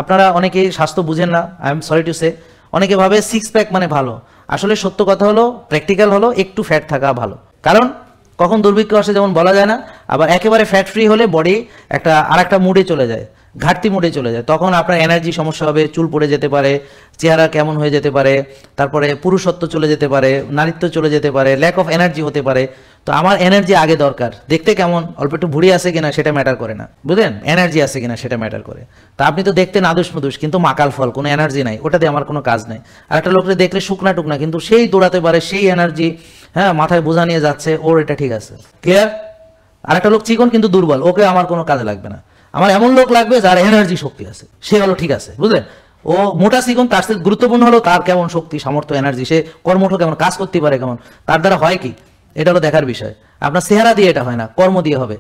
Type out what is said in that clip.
আপনারা অনেকেই স্বাস্থ্য বুঝেন না, I am sorry to say. অনেকে ভাবে সিক্স প্যাক মানে ভালো। আসলে সত্য কথা হলো, প্র্যাকটিক্যাল হলো, একটু ফ্যাট থাকা ভালো। কারণ কখন দুর্ভিক্ষ আসে যেমন বলা যায় না, আবার একেবারে ফ্যাট ফ্রি হলে বডি আরেকটা মুডে চলে যায়, ঘাটতি মুডে চলে যায়। তখন আপনার এনার্জি সমস্যা হবে, চুল পড়ে যেতে পারে, চেহারা কেমন হয়ে যেতে পারে, তারপরে পুরুষত্ব চলে যেতে পারে, নারীত্ব চলে যেতে পারে, ল্যাক অফ এনার্জি হতে পারে। তো আমার এনার্জি আগে দরকার। দেখতে কেমন, অল্প একটু ভুঁড়ি আছে কিনা সেটা ম্যাটার করে না, বুঝলেন? এনার্জি আছে কিনা সেটা ম্যাটার করে। তা আপনি তো দেখতে নাদুস মুদুস, কিন্তু মাকাল ফল, কোনো এনার্জি নাই, ওটাতে আমার কোনো কাজ নাই। আর একটা লোককে দেখলে শুকনা টুকনা, কিন্তু সেই দৌড়াতে পারে, সেই এনার্জি, হ্যাঁ, মাথায় বোঝা নিয়ে যাচ্ছে, ওর এটা ঠিক আছে, ক্লিয়ার? আর একটা লোক চিকন কিন্তু দুর্বল, ওকে আমার কোনো কাজে লাগবে না। আমার এমন লোক লাগবে যার এনার্জি শক্তি আছে, সে হলো ঠিক আছে, বুঝলেন? ও মোটা চিকন, তার সাথে গুরুত্বপূর্ণ হলো তার কেমন শক্তি, সামর্থ্য, এনার্জি, সে কর্মঠ কেমন, কাজ করতে পারে কেমন, তার দ্বারা হয় কি, এটা হলো দেখার বিষয়। আপনার চেহারা দিয়ে এটা হয় না, কর্ম দিয়ে হবে।